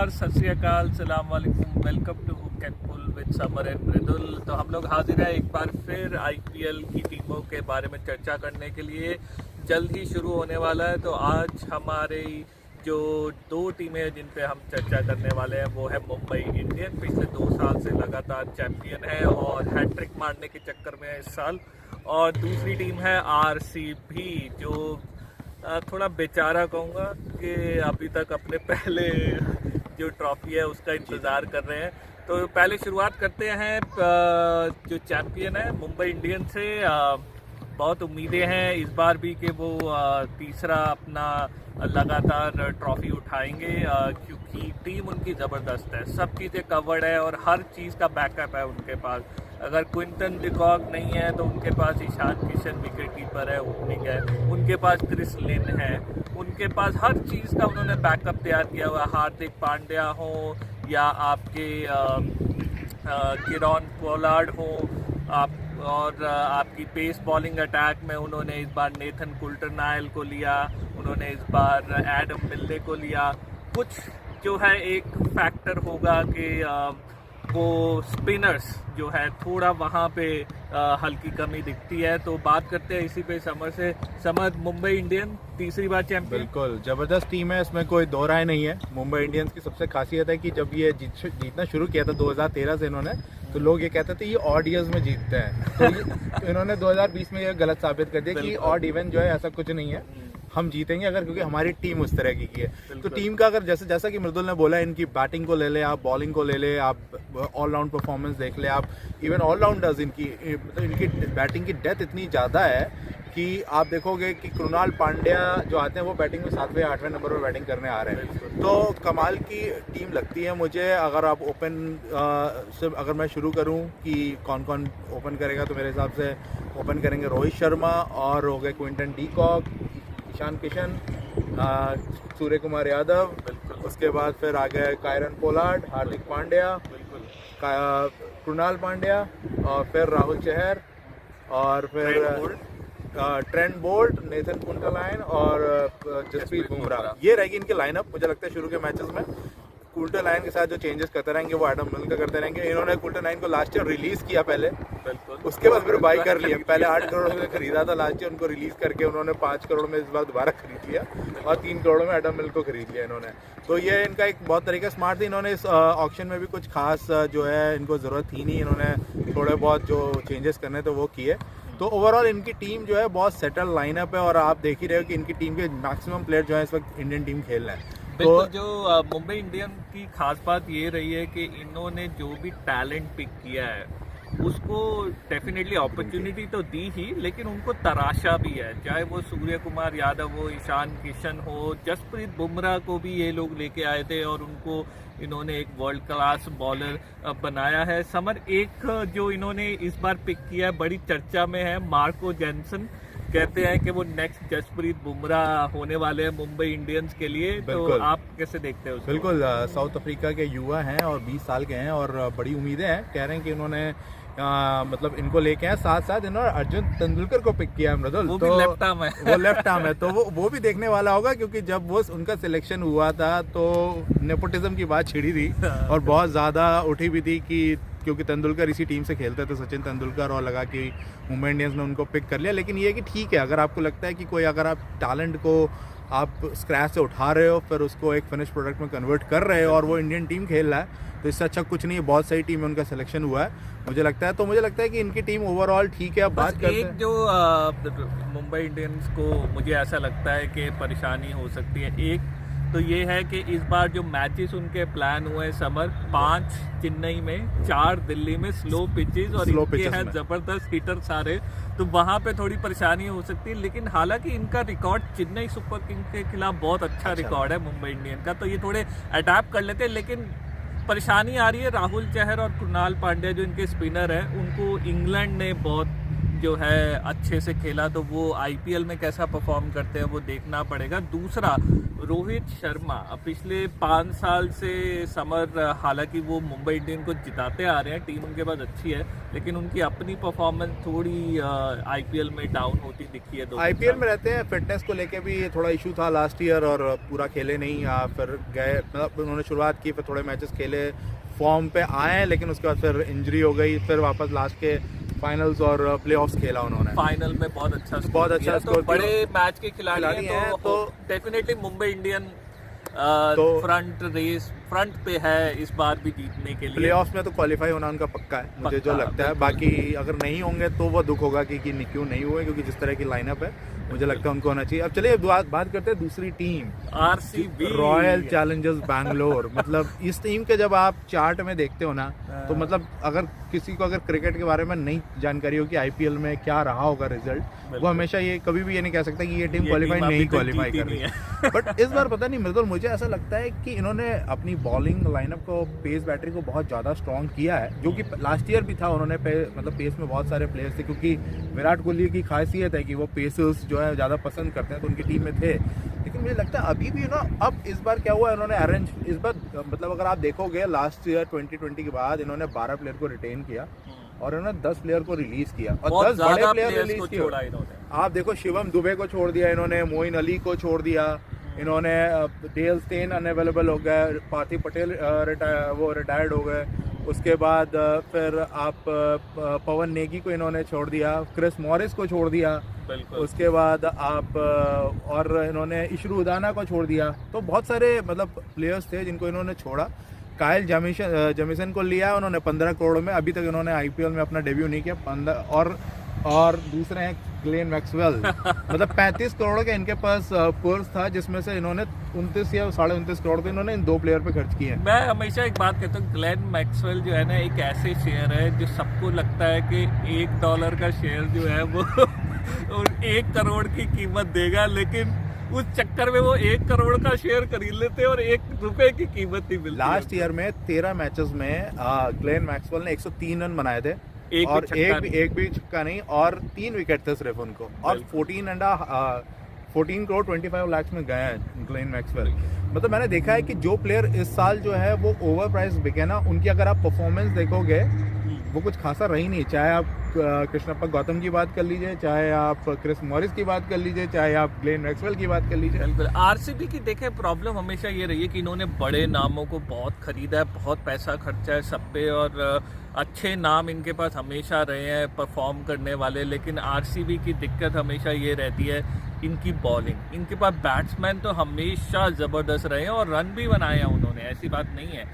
नमस्कार, सत श्री अकाल, सलाम वालेकुम, welcome to hook and pull with Samar and Mridul. तो हम लोग हाजिर हैं एक बार फिर आईपीएल की टीमों के बारे में चर्चा करने के लिए। जल्द ही शुरू होने वाला है। तो आज हमारे जो दो टीमें हैं जिन पे हम चर्चा करने वाले हैं वो है मुंबई इंडियन, पिछले 2 साल से लगातार चैंपियन है और हैट्रिक मारने के चक्कर में है इस साल। और दूसरी टीम है आरसीबी, जो थोड़ा बेचारा कहूँगा कि अभी तक अपने पहले जो ट्रॉफी है उसका इंतज़ार कर रहे हैं। तो पहले शुरुआत करते हैं जो चैंपियन है मुंबई इंडियन से। बहुत उम्मीदें हैं इस बार भी कि वो तीसरा अपना लगातार ट्रॉफी उठाएंगे, क्योंकि टीम उनकी ज़बरदस्त है, सब चीज़ें कवर्ड है और हर चीज़ का बैकअप है उनके पास। अगर क्विंटन डिकॉक नहीं है तो उनके पास ईशान किशन विकेट कीपर है, ओपनिंग है, उनके पास क्रिस लिन है, उनके पास हर चीज़ का उन्होंने बैकअप तैयार किया हुआ। हार्दिक पांड्या हो या आपके किरण पोलार्ड हो आप, और आपकी पेस बॉलिंग अटैक में उन्होंने इस बार नेथन कुल्टरनाइल को लिया, उन्होंने इस बार एडम मिल्ले को लिया। कुछ जो है एक फैक्टर होगा कि वो स्पिनर्स जो है थोड़ा वहाँ पे हल्की कमी दिखती है। तो बात करते हैं इसी पे समर से। समर, मुंबई इंडियन तीसरी बार चैंपियन। बिल्कुल ज़बरदस्त टीम है, इसमें कोई दो राय नहीं है। मुंबई इंडियंस की सबसे खासियत है कि जब ये जीतना शुरू किया था 2013 से इन्होंने, तो लोग ये कहते थे ये ऑड ईयर्स में जीतते हैं। तो इन्होंने 2020 में ये गलत साबित कर दिया कि ऑड इवन जो है ऐसा कुछ नहीं है, हम जीतेंगे अगर, क्योंकि हमारी टीम उस तरह की है। तो टीम का अगर जैसा कि मृदुल ने बोला, इनकी बैटिंग को ले ले आप, बॉलिंग को ले ले आप, ऑलराउंड परफॉर्मेंस देख ले आप, इवन ऑलराउंडर्स इनकी बैटिंग की डेप्थ इतनी ज़्यादा है कि आप देखोगे कि कृणाल पांड्या जो आते हैं वो बैटिंग में 7वें 8वें नंबर पर बैटिंग करने आ रहे हैं। तो कमाल की टीम लगती है मुझे। अगर आप ओपन से अगर मैं शुरू करूं कि कौन कौन ओपन करेगा, तो मेरे हिसाब से ओपन करेंगे रोहित शर्मा, और हो गए क्विंटन डीकॉक, ईशान किशन, सूर्य कुमार यादव, उसके बाद फिर आ गए कायरन पोलार्ड, हार्दिक पांड्या, कृणाल पांड्या, और फिर राहुल चहर, और फिर ट्रेंट बोल्ट, नेथन कुल्टरनाइल और जसप्रीत बुमराह। ये रहेगी इनकी लाइनअप। मुझे लगता है शुरू के मैचेस में कुल्टरनाइल के साथ जो चेंजेस करते रहेंगे वो एडम मिल्ले का करते रहेंगे। इन्होंने कुल्टरनाइल को लास्ट ईयर रिलीज किया पहले, उसके बाद फिर बाई कर लिया। पहले 8 करोड़ में खरीदा था लास्ट ईयर, उनको रिलीज करके उन्होंने 5 करोड़ में इस बार दोबारा खरीद लिया और 3 करोड़ में एडम मिल्ले को खरीद लिया इन्होंने। तो ये इनका एक बहुत तरीका स्मार्ट थी। इन्होंने इस ऑक्शन में भी कुछ खास जो है इनको ज़रूरत थी नहीं, इन्होंने थोड़े बहुत जो चेंजेस करने थे वो किए। तो ओवरऑल इनकी टीम जो है बहुत सेटल लाइनअप है, और आप देख ही रहे हो कि इनकी टीम के मैक्सिमम प्लेयर जो है इस वक्त इंडियन टीम खेल रहे हैं। बिल्कुल। जो मुंबई इंडियन की खास बात ये रही है कि इन्होंने जो भी टैलेंट पिक किया है उसको डेफिनेटली अपॉर्चुनिटी तो दी ही, लेकिन उनको तराशा भी है। चाहे वो सूर्य कुमार यादव हो, ईशान किशन हो, जसप्रीत बुमराह को भी ये लोग लेके आए थे और उनको इन्होंने एक वर्ल्ड क्लास बॉलर बनाया है। समर, एक जो इन्होंने इस बार पिक किया है, बड़ी चर्चा में है, मार्को जेनसन। कहते हैं कि वो नेक्स्ट जसप्रीत बुमराह होने वाले हैं मुंबई इंडियंस के लिए। तो आप कैसे देखते हैं उसको? बिल्कुल, साउथ अफ्रीका के युवा हैं और 20 साल के हैं और बड़ी उम्मीदें हैं। कह रहे हैं कि इन्होंने मतलब इनको लेके आए, साथ साथ इन्होंने अर्जुन तेंदुलकर को पिक किया है मृदुल। वो तो भी लेफ्ट आर्म है। वो लेफ्ट आर्म है, तो वो भी देखने वाला होगा, क्योंकि जब वो उनका सिलेक्शन हुआ था तो नेपोटिज्म की बात छिड़ी थी और बहुत ज़्यादा उठी भी थी कि क्योंकि तेंदुलकर इसी टीम से खेलते थे, सचिन तेंदुलकर, और लगा कि मुंबई इंडियंस ने उनको पिक कर लिया। लेकिन ये कि ठीक है, अगर आपको लगता है कि कोई, अगर आप टैलेंट को आप स्क्रैच से उठा रहे हो फिर उसको एक फिनिश प्रोडक्ट में कन्वर्ट कर रहे हो और वो इंडियन टीम खेल रहा है, तो इससे अच्छा कुछ नहीं है। बहुत सही टीम में उनका सिलेक्शन हुआ है मुझे लगता है। तो मुझे लगता है कि इनकी टीम ओवरऑल ठीक है। अब बात करते हैं जो मुंबई इंडियंस को मुझे ऐसा लगता है कि परेशानी हो सकती है। एक तो ये है कि इस बार जो मैचेस उनके प्लान हुए समर, 5 चेन्नई में, 4 दिल्ली में स्लो पिचेस, और इनके हैं ज़बरदस्त हिटर सारे, तो वहाँ पे थोड़ी परेशानी हो सकती है। लेकिन हालांकि इनका रिकॉर्ड चेन्नई सुपर किंग्स के खिलाफ बहुत अच्छा रिकॉर्ड है मुंबई इंडियन का, तो ये थोड़े अडैप्ट कर लेते हैं। लेकिन परेशानी आ रही है राहुल चहर और कृणाल पांड्या जो इनके स्पिनर हैं, उनको इंग्लैंड ने बहुत जो है अच्छे से खेला, तो वो आईपीएल में कैसा परफॉर्म करते हैं वो देखना पड़ेगा। दूसरा, रोहित शर्मा पिछले 5 साल से समर, हालांकि वो मुंबई इंडियन को जिताते आ रहे हैं, टीम उनके पास अच्छी है, लेकिन उनकी अपनी परफॉर्मेंस थोड़ी आईपीएल में डाउन होती दिखी है। आईपीएल में रहते हैं, फिटनेस को लेके भी थोड़ा इशू था लास्ट ईयर और पूरा खेले नहीं, फिर गए, मतलब उन्होंने शुरुआत की, फिर थोड़े मैचेस खेले, फॉर्म पे आए, लेकिन उसके बाद फिर इंजरी हो गई, फिर वापस लास्ट के फाइनल्स और प्लेऑफ्स खेला उन्होंने। फाइनल में बहुत अच्छा स्कोर, तो बड़े मैच के खिलाड़ी हैं, तो डेफिनेटली मुंबई इंडियन फ्रंट पे है इस बार भी जीतने के लिए। प्लेऑफ्स में तो क्वालिफाई होना उनका पक्का है, मुझे जो लगता है। बाकी अगर नहीं होंगे तो वो दुख होगा कि क्यों नहीं हुए, क्योंकि जिस तरह की लाइनअप है मुझे लगता है उनको होना चाहिए। अब चलिए बात करते हैं दूसरी team, RCB, royal Challengers Bangalore. मतलब इस टीम के जब आप चार्ट में देखते हो ना, तो मतलब अगर किसी को अगर क्रिकेट के बारे में नहीं जानकारी हो कि आईपीएल में क्या रहा होगा रिजल्ट, वो हमेशा ये कभी भी ये नहीं कह सकता कि ये टीम क्वालिफाई नहीं क्वालिफाई कर रही है। बट इस बार पता नहीं, मृदुल, मुझे ऐसा लगता है कि इन्होंने अपनी बॉलिंग लाइनअप को, पेस बैटरी को बहुत ज़्यादा स्ट्रॉन्ग किया है, जो कि लास्ट ईयर भी था। उन्होंने मतलब पेस में बहुत सारे प्लेयर्स थे, क्योंकि विराट कोहली की खासियत है कि वो पेसर्स जो है ज़्यादा पसंद करते हैं, तो उनकी टीम में थे। लेकिन मुझे लगता है अभी भी ना, अब इस बार क्या हुआ, इन्होंने अरेंज, इस बार मतलब अगर आप देखोगे लास्ट ईयर 2020 के बाद इन्होंने 12 प्लेयर को रिटेन किया और इन्होंने 10 प्लेयर को रिलीज किया, और 10 बड़े प्लेयर रिलीज किए। आप देखो, शिवम दुबे को छोड़ दिया इन्होंने, मोइन अली को छोड़ दिया इन्होंने, डेल स्टेन अनअवेलेबल हो गए, पार्थिव पटेल रिटायर्ड हो गए। उसके बाद फिर आप पवन नेगी को इन्होंने छोड़ दिया, क्रिस मॉरिस को छोड़ दिया, उसके बाद आप और इन्होंने इशरू उदाना को छोड़ दिया। तो बहुत सारे मतलब प्लेयर्स थे जिनको इन्होंने छोड़ा। काइल जेमिसन को लिया उन्होंने 15 करोड़ में, अभी तक इन्होंने आईपीएल में अपना डेब्यू नहीं किया। 15 और दूसरे हैं ग्लेन मैक्सवेल। मतलब 35 करोड़ का इनके पास पर्स था, जिसमें से इन्होंने 29 या 29.5 करोड़ तो इन्होंने इन 2 प्लेयर पे खर्च किए हैं। मैं हमेशा एक बात कहता हूँ, ग्लेन मैक्सवेल जो है ना, एक ऐसे शेयर है जो सबको लगता है कि $1 का शेयर जो है वो 1 करोड़ की कीमत देगा, लेकिन उस चक्कर में वो 1 करोड़ का शेयर खरीद लेते हैं और ₹1 की कीमत नहीं मिलती। लास्ट ईयर में 13 मैचेस में ग्लेन मैक्सवेल ने 103 रन बनाए थे, और एक भी छक्का नहीं, और 3 विकेट थे सिर्फ उनको, और 14 करोड़ 25 लाख में गए हैं ग्लेन मैक्सवेल। मतलब मैंने देखा है कि जो प्लेयर इस साल जो है वो ओवर प्राइस बिके ना, उनकी अगर आप परफॉर्मेंस देखोगे वो कुछ खासा रही नहीं। चाहे आप कृष्णप्पा गौतम की बात कर लीजिए, चाहे आप क्रिस मॉरिस की बात कर लीजिए, चाहे आप ग्लेन मैक्सवेल की बात कर लीजिए। बिल्कुल। आरसीबी की देखें, प्रॉब्लम हमेशा ये रही है कि इन्होंने बड़े नामों को बहुत खरीदा है, बहुत पैसा खर्चा है सब पे, और अच्छे नाम इनके पास हमेशा रहे हैं परफॉर्म करने वाले। लेकिन आरसीबी की दिक्कत हमेशा ये रहती है इनकी बॉलिंग। इनके पास बैट्समैन तो हमेशा ज़बरदस्त रहे हैं और रन भी बनाए हैं उन्होंने, ऐसी बात नहीं है।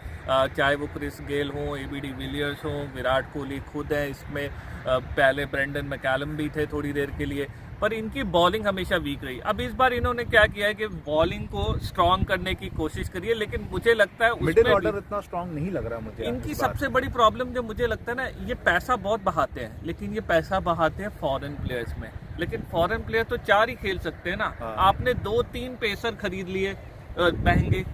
चाहे वो क्रिस गेल हो, एबी डिविलियर्स हो, विराट कोहली खुद है इसमें, पहले ब्रेंडन मैकलम भी थे थोड़ी देर के लिए, पर इनकी बॉलिंग हमेशा वीक रही। अब इस बार इन्होंने क्या किया है कि बॉलिंग को स्ट्रॉन्ग करने की कोशिश करी है, लेकिन मुझे लगता है मिडिल ऑर्डर इतना स्ट्रॉन्ग नहीं लग रहा मुझे। इनकी सबसे बड़ी प्रॉब्लम जो मुझे लगता है ना, ये पैसा बहुत बहाते हैं, लेकिन ये पैसा बहाते हैं फॉरेन प्लेयर्स में। लेकिन फॉरेन प्लेयर तो 4 ही खेल सकते हैं ना। आपने 2-3 पेसर खरीद लिए महंगे,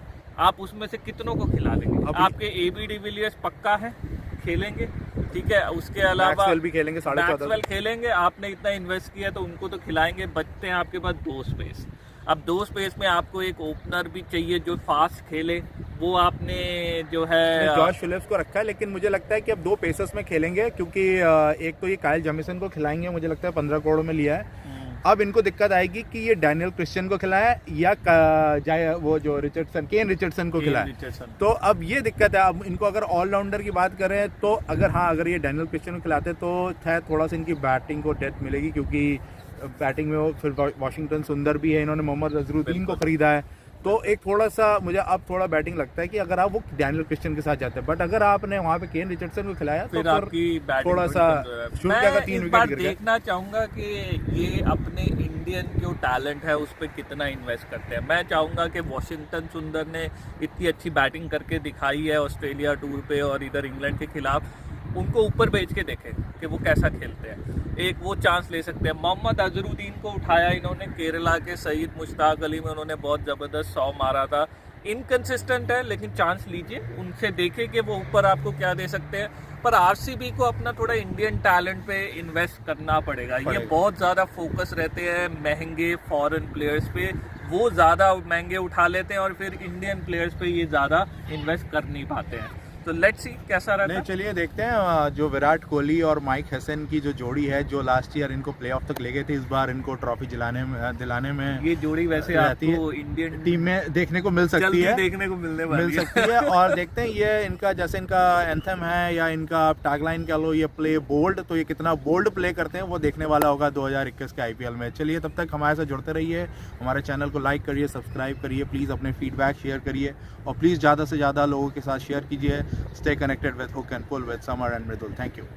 आप उसमें से कितनों को खिला लेंगे? आपके एबी डिविलियर्स पक्का है खेलेंगे, ठीक है, उसके अलावा मैक्सवेल भी खेलेंगे, 14.5 खेलेंगे, आपने इतना इन्वेस्ट किया तो उनको तो खिलाएंगे। बचते हैं आपके पास 2 स्पेस। अब 2 स्पेस में आपको एक ओपनर भी चाहिए जो फास्ट खेले, वो आपने जो है जॉश फिलिप्स को रखा है, लेकिन मुझे लगता है कि अब 2 पेसर्स में खेलेंगे, क्योंकि एक तो ये काइल जेमिसन को खिलाएंगे, मुझे लगता है 15 करोड़ में लिया है। अब इनको दिक्कत आएगी कि ये डैनियल क्रिश्चियन को खिलाए या वो जो केन रिचर्डसन को खिलाए। तो अब ये दिक्कत है। अब इनको अगर ऑलराउंडर की बात करें तो अगर ये डैनियल क्रिश्चियन को खिलाते तो शायद थोड़ा सा इनकी बैटिंग को डेथ मिलेगी, क्योंकि बैटिंग में वो फिर वॉशिंगटन सुंदर भी है, इन्होंने मोहम्मद अजरुद्दीन को खरीदा है। तो एक थोड़ा सा मुझे अब थोड़ा बैटिंग लगता है कि अगर आप वो डैनियल क्रिश्चियन के साथ जाते हैं, बट अगर आपने वहाँ पे केन रिचर्डसन को खिलाया तो फिर आपकी थोड़ा सा शुरू किया का 3 विकेट गिर गए। देखना चाहूंगा कि ये अपने इंडियन जो टैलेंट है उस पर कितना इन्वेस्ट करते हैं। मैं चाहूंगा कि वॉशिंगटन सुंदर ने इतनी अच्छी बैटिंग करके दिखाई है ऑस्ट्रेलिया टूर पे और इधर इंग्लैंड के खिलाफ, उनको ऊपर भेज के देखें कि वो कैसा खेलते हैं, एक वो चांस ले सकते हैं। मोहम्मद अजरुद्दीन को उठाया इन्होंने केरला के सईद मुश्ताक अली में, उन्होंने बहुत ज़बरदस्त 100 मारा था। इनकंसिस्टेंट है, लेकिन चांस लीजिए उनसे, देखें कि वो ऊपर आपको क्या दे सकते हैं। पर आरसीबी को अपना थोड़ा इंडियन टैलेंट पे इन्वेस्ट करना पड़ेगा। ये बहुत ज़्यादा फोकस रहते हैं महंगे फॉरेन प्लेयर्स पे, वो ज़्यादा महंगे उठा लेते हैं और फिर इंडियन प्लेयर्स पे ये ज़्यादा इन्वेस्ट कर नहीं पाते हैं। तो लेट्स सी कैसा रहता है। चलिए देखते हैं। जो विराट कोहली और माइक हेसन की जो जोड़ी है, जो लास्ट ईयर इनको प्लेऑफ तक ले गए थे, इस बार इनको ट्रॉफी दिलाने में ये जोड़ी वैसे आपको इंडियन टीम में देखने को मिल सकती है, देखने को मिल सकती है। और देखते हैं ये इनका जैसे इनका एंथम है या इनका टैगलाइन कह लो, ये प्ले बोल्ड, तो ये कितना बोल्ड प्ले करते हैं वो देखने वाला होगा 2021 के आईपीएल में। चलिए तब तक हमारे साथ जुड़ते रहिए, हमारे चैनल को लाइक करिए, सब्सक्राइब करिए, प्लीज़ अपने फीडबैक शेयर करिए और प्लीज़ ज़्यादा से ज़्यादा लोगों के साथ शेयर कीजिए। Stay connected with Hook and Pull with Samar and Mridul. Thank you.